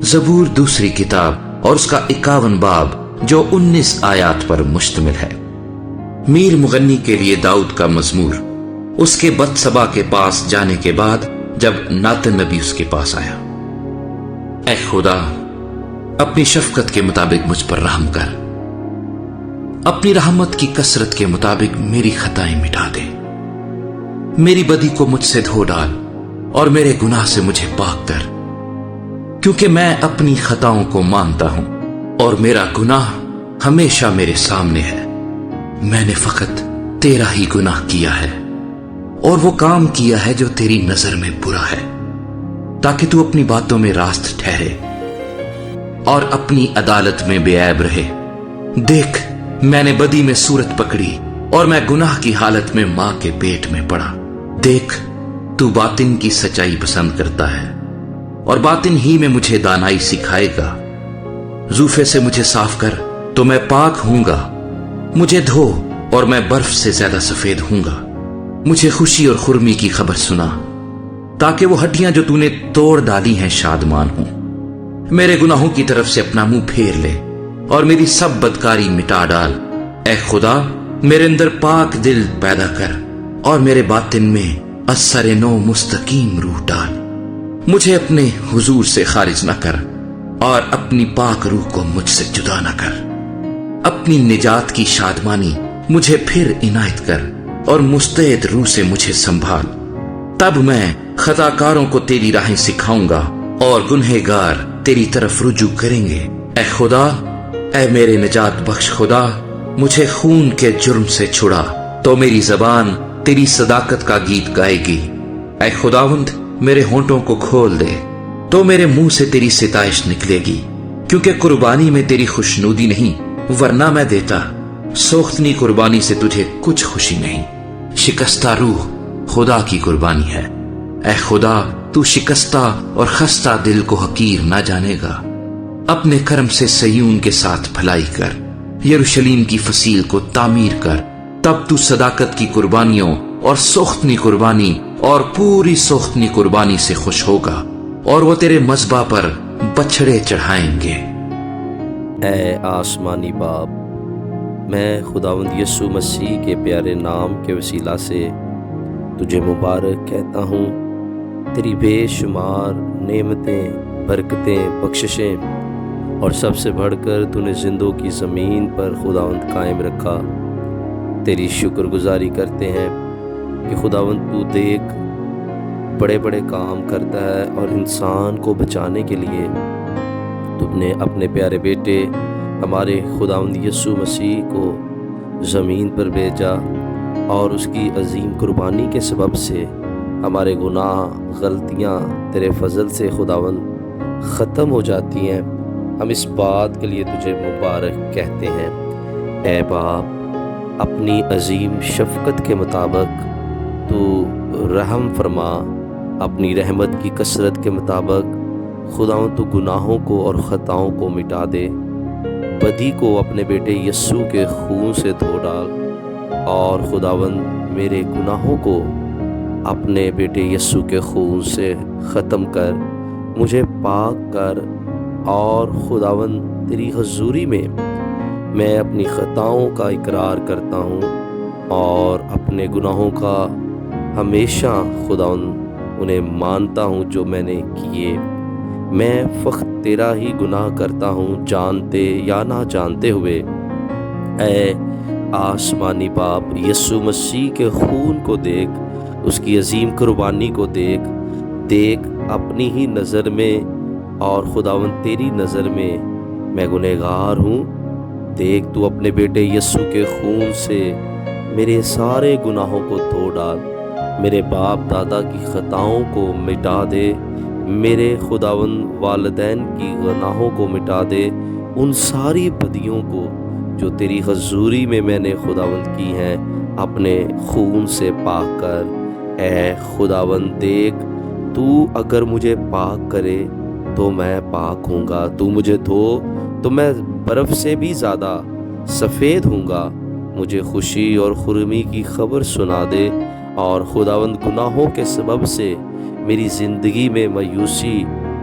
زبور دوسری کتاب اور اس کا 51 باب جو 19 آیات پر مشتمل ہے۔ میر مغنی کے لیے داؤد کا مزمور۔ اس کے بتسبا کے پاس جانے کے بعد جب ناتن نبی اس کے پاس آیا، اے خدا اپنی شفقت کے مطابق مجھ پر رحم کر، اپنی رحمت کی کثرت کے مطابق میری خطائیں مٹا دے، میری بدی کو مجھ سے دھو ڈال اور میرے گناہ سے مجھے پاک کر، کیونکہ میں اپنی خطاؤں کو مانتا ہوں اور میرا گناہ ہمیشہ میرے سامنے ہے۔ میں نے فقط تیرا ہی گناہ کیا ہے اور وہ کام کیا ہے جو تیری نظر میں برا ہے، تاکہ تو اپنی باتوں میں راست ٹھہرے اور اپنی عدالت میں بے عیب رہے۔ دیکھ، میں نے بدی میں صورت پکڑی اور میں گناہ کی حالت میں ماں کے پیٹ میں پڑا۔ دیکھ، تو باطن کی سچائی پسند کرتا ہے اور باطن ہی میں مجھے دانائی سکھائے گا۔ زوفے سے مجھے صاف کر تو میں پاک ہوں گا، مجھے دھو اور میں برف سے زیادہ سفید ہوں گا۔ مجھے خوشی اور خرمی کی خبر سنا، تاکہ وہ ہڈیاں جو تو نے توڑ ڈالی ہیں شادمان ہوں۔ میرے گناہوں کی طرف سے اپنا منہ پھیر لے اور میری سب بدکاری مٹا ڈال۔ اے خدا، میرے اندر پاک دل پیدا کر اور میرے باطن میں اثر نو مستقیم روح ڈال۔ مجھے اپنے حضور سے خارج نہ کر اور اپنی پاک روح کو مجھ سے جدا نہ کر۔ اپنی نجات کی شادمانی مجھے پھر عنایت کر اور مستعد روح سے مجھے سنبھال۔ تب میں خطا کاروں کو تیری راہیں سکھاؤں گا اور گنہگار تیری طرف رجوع کریں گے۔ اے خدا، اے میرے نجات بخش خدا، مجھے خون کے جرم سے چھڑا، تو میری زبان تیری صداقت کا گیت گائے گی۔ اے خداوند، میرے ہونٹوں کو کھول دے تو میرے منہ سے تیری ستائش نکلے گی، کیونکہ قربانی میں تیری خوشنودی نہیں، ورنہ میں دیتا۔ سوختنی قربانی سے تجھے کچھ خوشی نہیں۔ شکستہ روح خدا کی قربانی ہے۔ اے خدا، تو شکستہ اور خستہ دل کو حقیر نہ جانے گا۔ اپنے کرم سے صیون کے ساتھ بھلائی کر، یروشلیم کی فصیل کو تعمیر کر۔ تب تو صداقت کی قربانیوں اور سوختنی قربانی اور پوری سوختنی قربانی سے خوش ہوگا، اور وہ تیرے مذبح پر بچھڑے چڑھائیں گے۔ اے آسمانی باپ، میں خداوند یسوع مسیح کے پیارے نام کے وسیلہ سے تجھے مبارک کہتا ہوں۔ تیری بے شمار نعمتیں، برکتیں، بخششیں، اور سب سے بڑھ کر تو نے زندوں کی زمین پر خداوند قائم رکھا۔ تیری شکر گزاری کرتے ہیں کہ خداوند تو دیکھ بڑے بڑے کام کرتا ہے، اور انسان کو بچانے کے لیے تم نے اپنے پیارے بیٹے ہمارے خداوند یسوع مسیح کو زمین پر بھیجا، اور اس کی عظیم قربانی کے سبب سے ہمارے گناہ، غلطیاں تیرے فضل سے خداوند ختم ہو جاتی ہیں۔ ہم اس بات کے لیے تجھے مبارک کہتے ہیں۔ اے باپ، اپنی عظیم شفقت کے مطابق تو رحم فرما، اپنی رحمت کی کثرت کے مطابق خداوند تو گناہوں کو اور خطاؤں کو مٹا دے، بدی کو اپنے بیٹے یسوع کے خون سے دھو ڈال، اور خداوند میرے گناہوں کو اپنے بیٹے یسوع کے خون سے ختم کر، مجھے پاک کر، اور خداوند تیری حضوری میں اپنی خطاؤں کا اقرار کرتا ہوں اور اپنے گناہوں کا ہمیشہ خداوند انہیں مانتا ہوں جو میں نے کیے۔ میں فقط تیرا ہی گناہ کرتا ہوں، جانتے یا نہ جانتے ہوئے۔ اے آسمانی باپ، یسوع مسیح کے خون کو دیکھ، اس کی عظیم قربانی کو دیکھ اپنی ہی نظر میں اور خداوند تیری نظر میں گنہگار ہوں۔ دیکھ، تو اپنے بیٹے یسوع کے خون سے میرے سارے گناہوں کو دھو ڈال، میرے باپ دادا کی خطاؤں کو مٹا دے، میرے خداوند والدین کی گناہوں کو مٹا دے، ان ساری بدیوں کو جو تیری حضوری میں نے خداوند کی ہیں، اپنے خون سے پاک کر۔ اے خداوند، دیکھ، تو اگر مجھے پاک کرے تو میں پاک ہوں گا، تو مجھے دھو تو میں برف سے بھی زیادہ سفید ہوں گا۔ مجھے خوشی اور خرمی کی خبر سنا دے، اور خداوند گناہوں کے سبب سے میری زندگی میں مایوسی